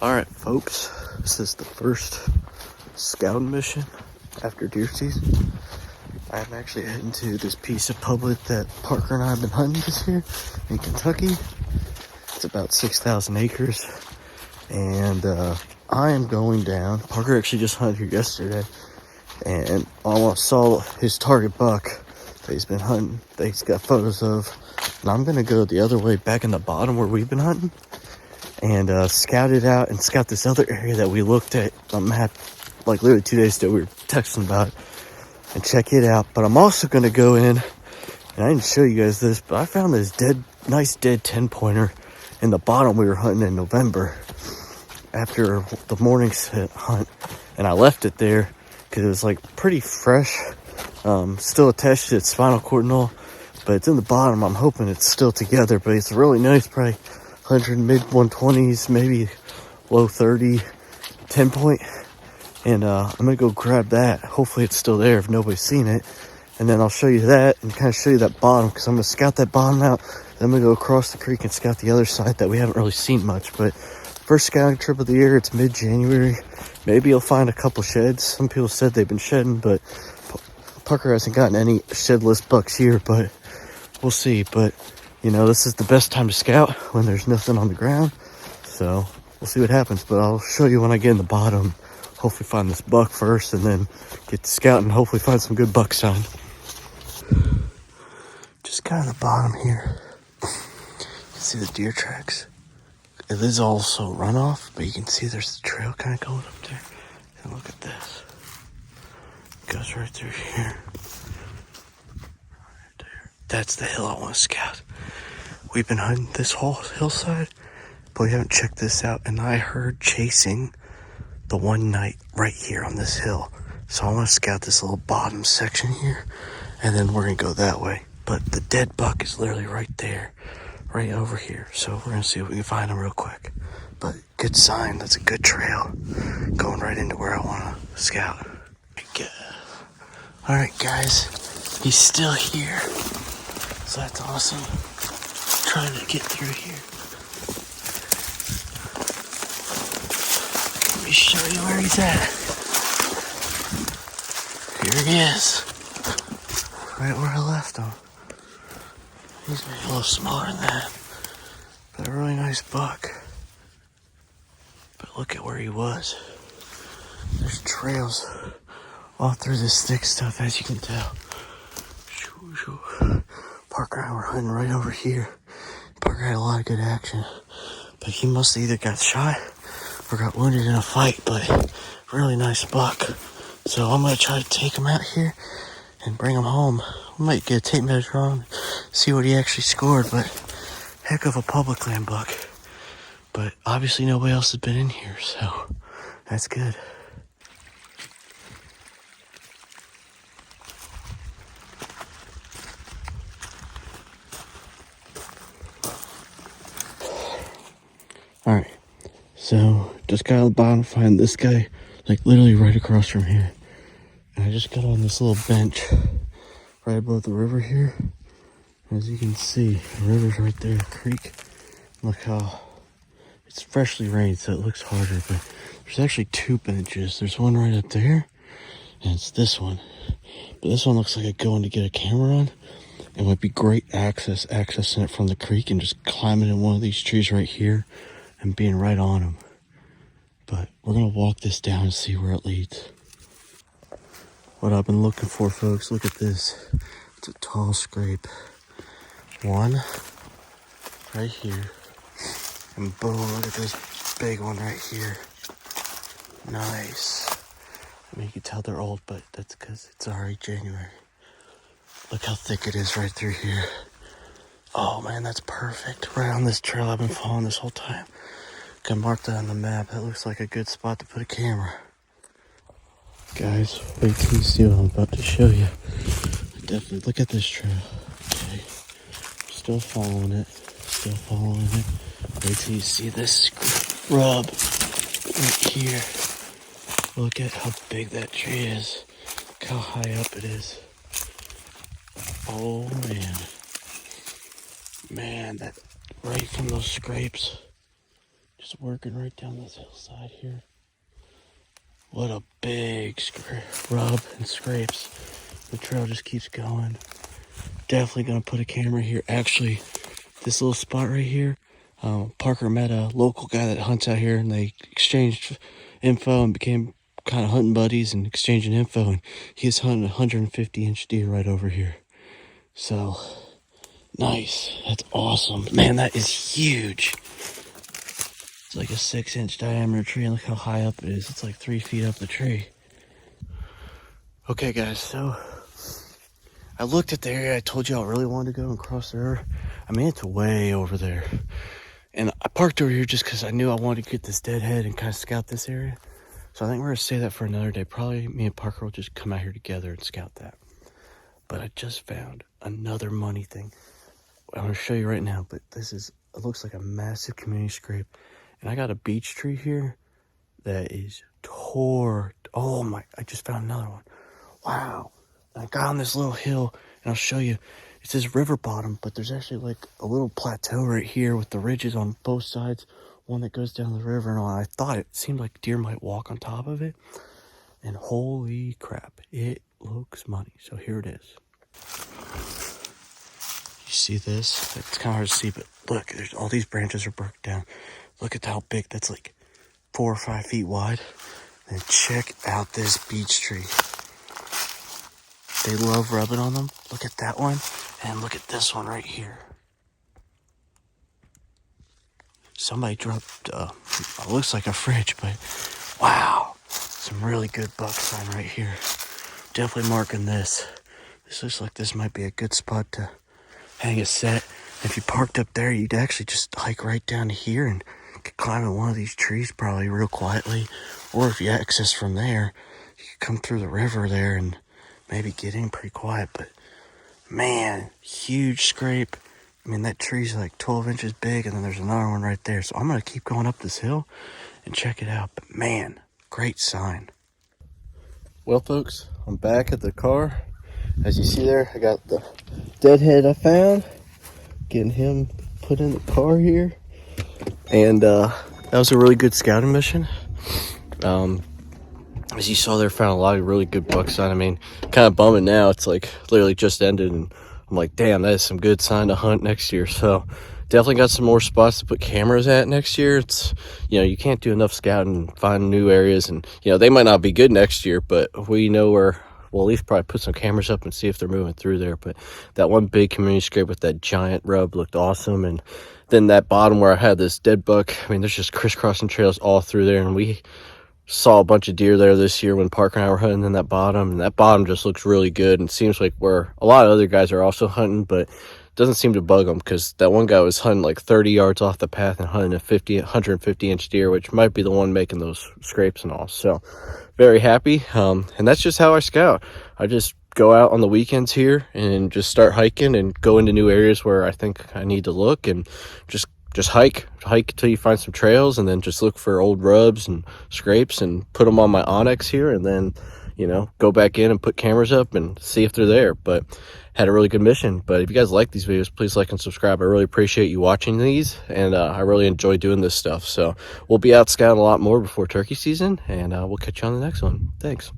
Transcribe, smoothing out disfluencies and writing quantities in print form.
Alright folks, this is the first scouting mission after deer season. I'm actually heading to this piece of public that Parker and I have been hunting this year in Kentucky. It's about 6,000 acres, and I am going down. Parker actually just hunted here yesterday, and I saw his target buck that he's been hunting, that he's got photos of, and I'm going to go the other way back in the bottom where we've been hunting and scout it out and scout this other area that we looked at on the map like literally 2 days ago. We were texting about it, and check it out. But I'm also going to go in, and I didn't show you guys this, but I found this nice dead 10-pointer in the bottom we were hunting in November after the morning hunt, and I left it there because it was like pretty fresh, still attached to its spinal cord and all, but it's in the bottom. I'm hoping it's still together, but it's really nice, probably 100 mid 120s, maybe low 30 10-point, and I'm gonna go grab that. Hopefully it's still there if nobody's seen it, and then I'll show you that and kind of show you that bottom, because I'm gonna scout that bottom out. Then I'm gonna go across the creek and scout the other side that we haven't really seen much. But first scouting trip of the year. It's mid-January. Maybe you'll find a couple sheds. Some people said they've been shedding, but Parker hasn't gotten any shedless bucks here, but we'll see. But you know, this is the best time to scout, when there's nothing on the ground. So we'll see what happens, but I'll show you when I get in the bottom. Hopefully find this buck first, and then get to scout and hopefully find some good buck sign. Just kind of the bottom here. You can see the deer tracks. It is also runoff, but you can see there's the trail kind of going up there. And look at this. It goes right through here. Right there. That's the hill I want to scout. We've been hunting this whole hillside, but we haven't checked this out. And I heard chasing the one night right here on this hill. So I want to scout this little bottom section here, and then we're going to go that way. But the dead buck is literally right there, right over here. So we're going to see if we can find him real quick. But good sign. That's a good trail going right into where I want to scout. All right, guys. He's still here. So that's awesome. Trying to get through here. Let me show you where he's at. Here he is. Right where I left him. He's maybe a little smaller than that, but a really nice buck. But look at where he was. There's trails all through this thick stuff, as you can tell. Parker and I were hunting right over here. Parker had a lot of good action, but he must have either got shot or got wounded in a fight, but really nice buck. So I'm going to try to take him out here and bring him home. I might get a tape measure on, see what he actually scored, but heck of a public land buck. But obviously nobody else has been in here, so that's good. Alright, so just got on the bottom, find this guy, like literally right across from here. And I just got on this little bench right above the river here. As you can see, the river's right there, the creek. Look how it's freshly rained, so it looks harder, but there's actually two benches. There's one right up there, and it's this one. But this one looks like it's going to get a camera on. It would be great accessing it from the creek and just climbing in one of these trees right here and being right on them. But we're gonna walk this down and see where it leads. What I've been looking for, folks, look at this. It's a tall scrape. One right here, and boom, look at this big one right here. Nice. I mean, you can tell they're old, but that's because it's already January. Look how thick it is right through here. Oh man, that's perfect. Right on this trail I've been following this whole time. Can mark that on the map. That looks like a good spot to put a camera. Guys, wait till you see what I'm about to show you. Definitely look at this trail. Okay. Still following it. Still following it. Wait till you see this scrub right here. Look at how big that tree is. Look how high up it is. Oh man. Man, that right from those scrapes. Just working right down this hillside here. What a big rub and scrapes. The trail just keeps going. Definitely gonna put a camera here. Actually, this little spot right here, Parker met a local guy that hunts out here, and they exchanged info and became kind of hunting buddies and exchanging info, and he's hunting a 150-inch deer right over here. So nice. That's awesome. Man, that is huge. It's like a 6-inch diameter tree, and look how high up it is. It's like 3 feet up the tree. Okay guys, so I looked at the area I told you I really wanted to go and cross the river. I mean, it's way over there. And I parked over here just because I knew I wanted to get this Deadhead and kind of scout this area. So I think we're going to save that for another day. Probably me and Parker will just come out here together and scout that. But I just found another money thing. I'm going to show you right now, but it looks like a massive community scrape. And I got a beech tree here that is tore. Oh my, I just found another one. Wow. And I got on this little hill, and I'll show you. It says river bottom, but there's actually like a little plateau right here with the ridges on both sides. One that goes down the river and all. I thought it seemed like deer might walk on top of it. And holy crap, it looks money. So here it is. You see this? It's kind of hard to see, but look, there's all these branches are broken down. Look at how big that's, like 4 or 5 feet wide. And check out this beech tree. They love rubbing on them. Look at that one, and look at this one right here. Somebody dropped, it looks like a fridge, but wow. Some really good buck sign right here. Definitely marking this. This looks like this might be a good spot to hang a set. If you parked up there, you'd actually just hike right down to here and could climb in one of these trees probably real quietly. Or if you access from there, you could come through the river there and maybe get in pretty quiet. But man, huge scrape. I mean, that tree's like 12 inches big, and then there's another one right there. So I'm going to keep going up this hill and check it out. But man, great sign. Well, folks, I'm back at the car. As you see there, I got the Deadhead I found. Getting him put in the car here. And that was a really good scouting mission. As you saw there, found a lot of really good buck sign. I mean, kind of bumming now. It's like literally just ended, and I'm like, damn, that is some good sign to hunt next year. So definitely got some more spots to put cameras at next year. It's, you know, you can't do enough scouting and find new areas, and, you know, they might not be good next year, but we know where we'll at least probably put some cameras up and see if they're moving through there. But that one big community scrape with that giant rub looked awesome. And then that bottom where I had this dead buck, I mean, there's just crisscrossing trails all through there, and we saw a bunch of deer there this year when Parker and I were hunting in that bottom, and that bottom just looks really good, and seems like where a lot of other guys are also hunting, but doesn't seem to bug them, because that one guy was hunting like 30 yards off the path and hunting a 150-inch deer, which might be the one making those scrapes and all. So very happy. And that's just how I scout. I just go out on the weekends here and just start hiking and go into new areas where I think I need to look, and just hike until you find some trails, and then just look for old rubs and scrapes and put them on my Onyx here, and then, you know, go back in and put cameras up and see if they're there. But had a really good mission. But if you guys like these videos, please like and subscribe. I really appreciate you watching these, and I really enjoy doing this stuff. So we'll be out scouting a lot more before turkey season, and we'll catch you on the next one. Thanks.